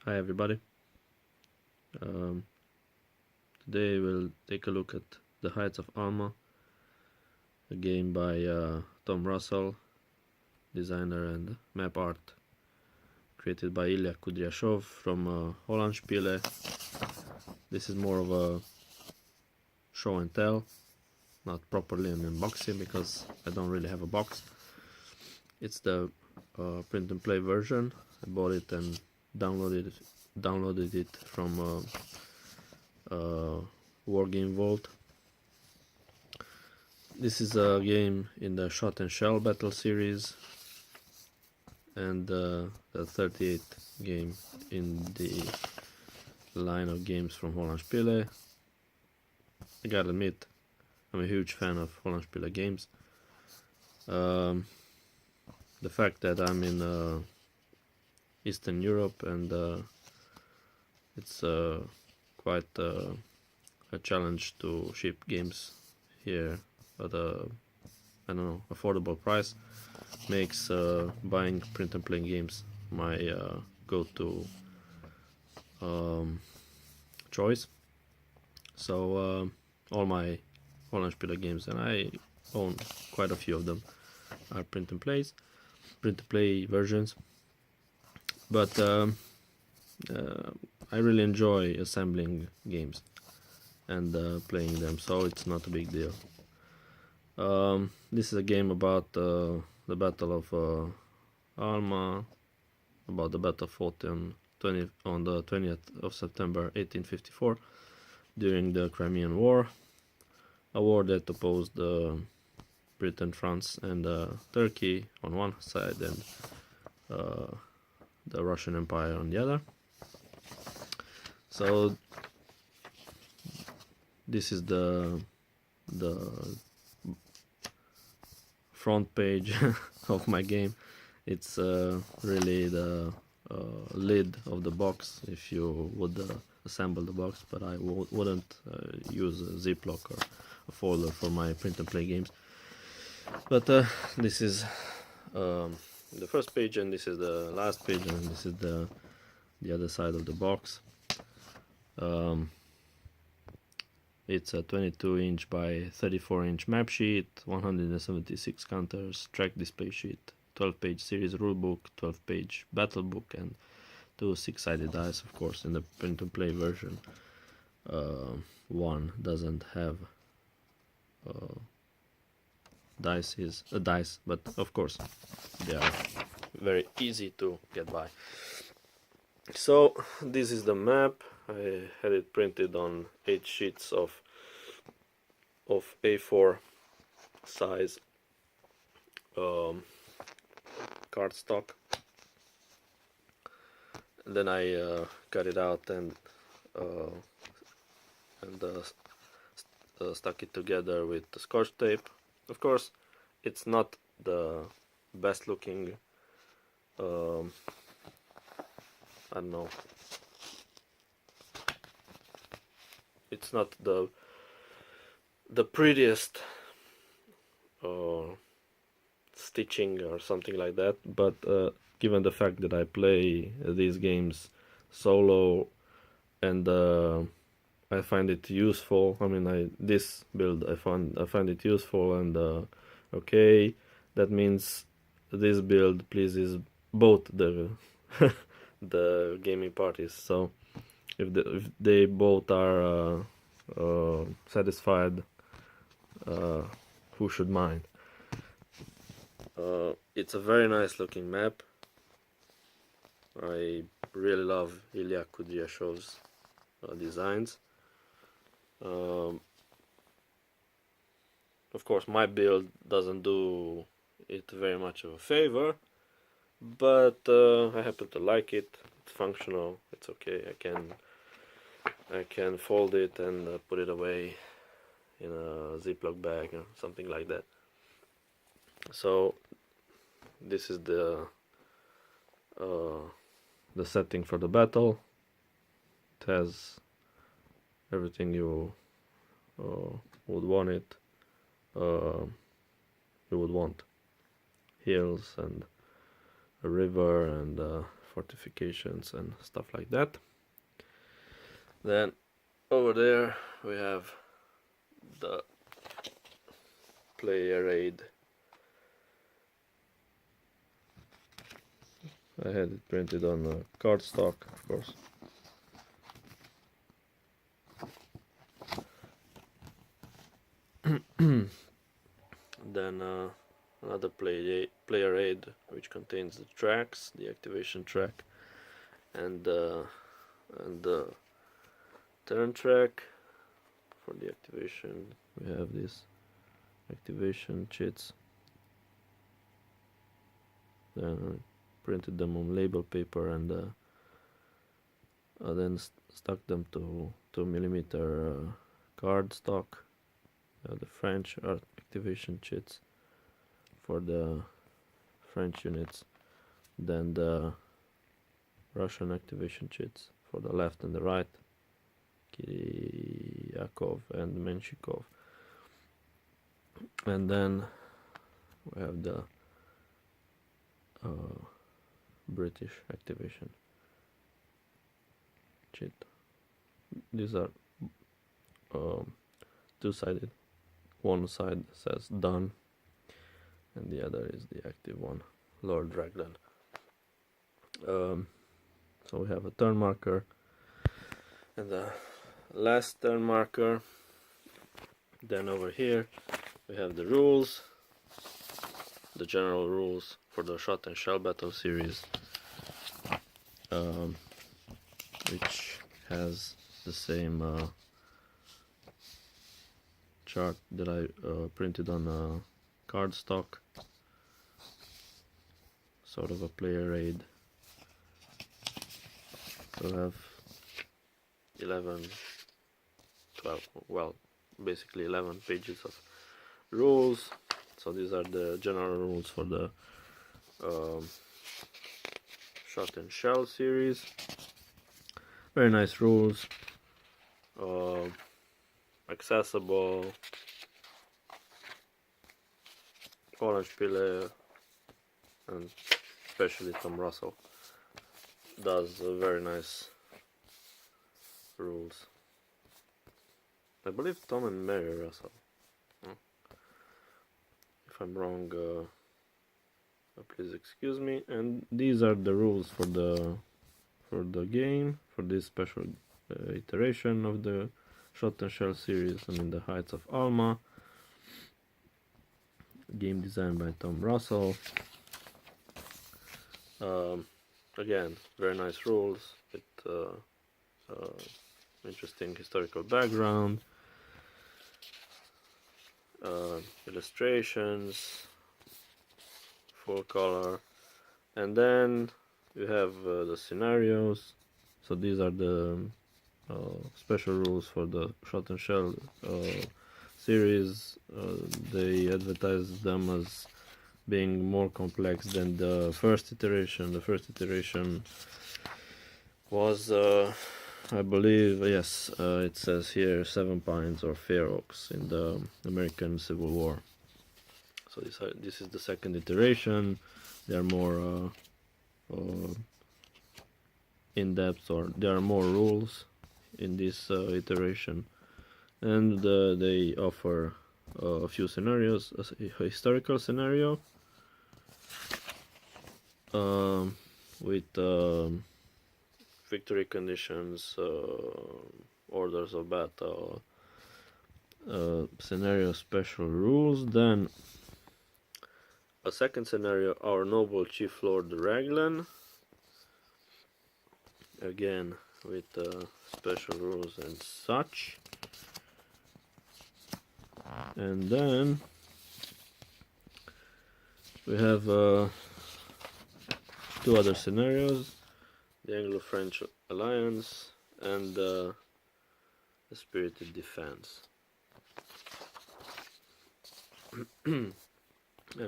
Hi everybody. Um, Today we'll take a look at the Heights of Alma, a game by Tom Russell, designer and map art, created by Ilya Kudryashov from Hollandspiele. This is more of a show and tell, not properly an unboxing because I don't really have a box. It's the print and play version. I bought it and downloaded it from War Game Vault. This is a game in the Shot and Shell Battle series and the 38th game in the line of games from Hollandspiele. I gotta admit, I'm a huge fan of Hollandspiele games. The fact that I'm in Eastern Europe and it's quite a challenge to ship games here at a, I don't know, affordable price makes buying print and play games my go-to choice. So all my Hollandspiele games, and I own quite a few of them, are print and play versions. But I really enjoy assembling games and playing them, so it's not a big deal. This is a game about the Battle of Alma, about the battle fought on the 20th of September 1854 during the Crimean War, a war that opposed Britain, France and Turkey on one side and the Russian Empire on the other. So this is the front page of my game. It's really the lid of the box if you would assemble the box, but I wouldn't use a Ziploc or a folder for my print and play games. But this is the first page, and this is the last page, and this is the other side of the box. It's a 22-inch by 34-inch map sheet, 176 counters, track display sheet, 12-page series rulebook, 12-page battle book, and 2 6-sided dice. Of course, in the print and play version, one doesn't have dice, but of course they are very easy to get by. So this is the map. I had it printed on 8 sheets of A4 size cardstock. And then I cut it out and stuck it together with the Scotch tape. Of course, it's not the best looking, I don't know, it's not the prettiest stitching or something like that, but given the fact that I play these games solo and I find it useful. I mean, this build I find it useful, and okay, that means this build pleases both the the gaming parties. So if they both are satisfied, who should mind? It's a very nice looking map. I really love Ilya Kudryashov's designs. Of course, my build doesn't do it very much of a favor, but I happen to like it. It's functional. It's okay. I can fold it and put it away in a Ziploc bag or something like that. So this is the setting for the battle. It has everything you would want it. You would want hills and a river, and fortifications and stuff like that. Then over there we have the player aid. I had it printed on cardstock, of course. Then another player aid, which contains the tracks, the activation track, and the turn track. For the activation, we have these activation cheats. Then I printed them on label paper and then stuck them to 2mm cardstock. The French activation cheats for the French units, then the Russian activation cheats for the left and the right, Kiryakov and Menshikov, and then we have the British activation cheat. These are two-sided. One side says done and the other is the active one, Lord Raglan. So we have a turn marker and the last turn marker. Then over here we have the rules, the general rules for the shot and shell battle series, which has the same chart that I printed on cardstock, sort of a player aid. So I have 11, 12, well, basically 11 pages of rules. So these are the general rules for the shot and shell series. Very nice rules, accessible. Hollandspiele and especially Tom Russell does very nice rules. I believe Tom and Mary Russell. If I'm wrong, please excuse me. And these are the rules for the game, for this special iteration of the Shot and Shell series. I mean, the Heights of Alma. Game designed by Tom Russell. Again, very nice rules with interesting historical background, illustrations, full color, and then you have the scenarios. So these are the special rules for the Shot and Shell series. They advertise them as being more complex than the first iteration. The first iteration was, I believe, yes, it says here 7 Pines or Fair Oaks in the American Civil War. So this is the second iteration. They are more in depth, or there are more rules in this iteration, and they offer a few scenarios. A historical scenario with victory conditions, orders of battle, scenario special rules. Then a second scenario, our noble chief Lord Raglan, again with special rules and such. And then we have 2 other scenarios, the Anglo-French alliance and the spirited defense. And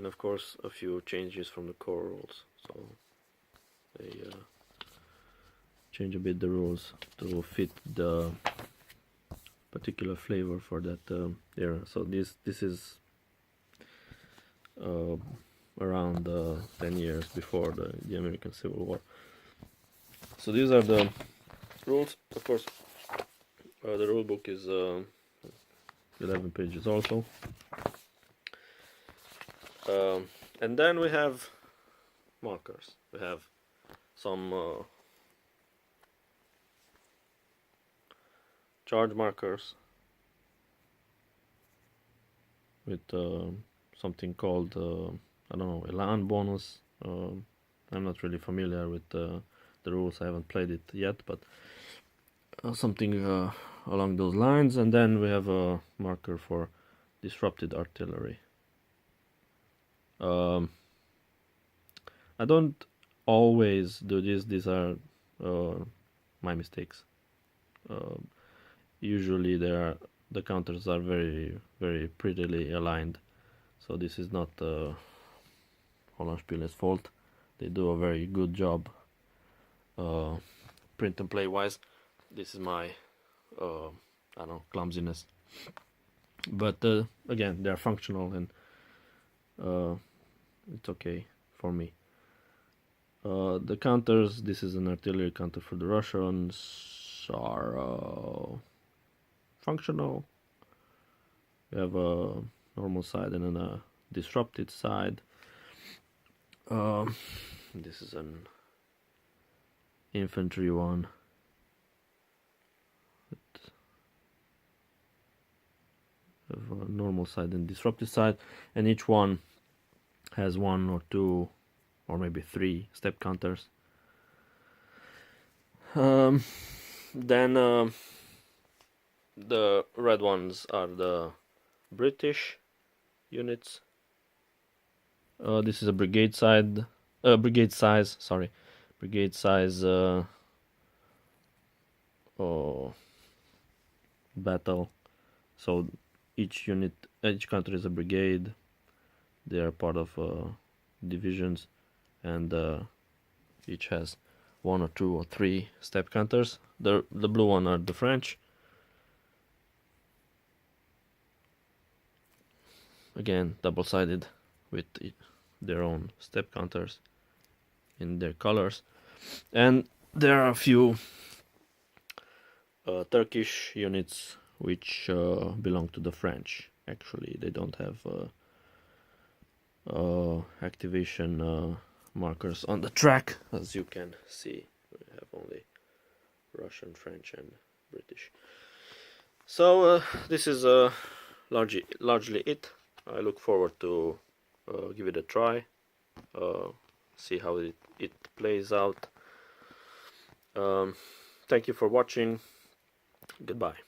of course a few changes from the core rules, so they change a bit the rules to fit the particular flavor for that era. So this is around 10 years before the American Civil War. So these are the rules. Of course, the rule book is 11 pages also. And then we have markers. We have some charge markers with something called I don't know, a land bonus. I'm not really familiar with the rules. I haven't played it yet, but something along those lines. And then we have a marker for disrupted artillery. I don't always do this. These are my mistakes. Usually the counters are very, very prettily aligned. So this is not Hollandspiele's fault. They do a very good job print and play wise. This is my I don't know, clumsiness. But again, they are functional and it's okay for me. The counters, this is an artillery counter for the Russians, are functional. We have a normal side and then a disrupted side. This is an infantry one. Have a normal side and disrupted side, and each one has 1 or 2 or maybe 3 step counters. Then the red ones are the British units. This is a brigade size. Brigade size. Battle. So each country is a brigade. They are part of divisions, and each has 1 or 2 or 3 step counters. The blue one are the French. Again, double-sided with their own step counters in their colors. And there are a few Turkish units which belong to the French. Actually, they don't have activation markers on the track, as you can see. We have only Russian, French, and British. So this is largely it. I look forward to give it a try, see how it plays out. Thank you for watching. Goodbye.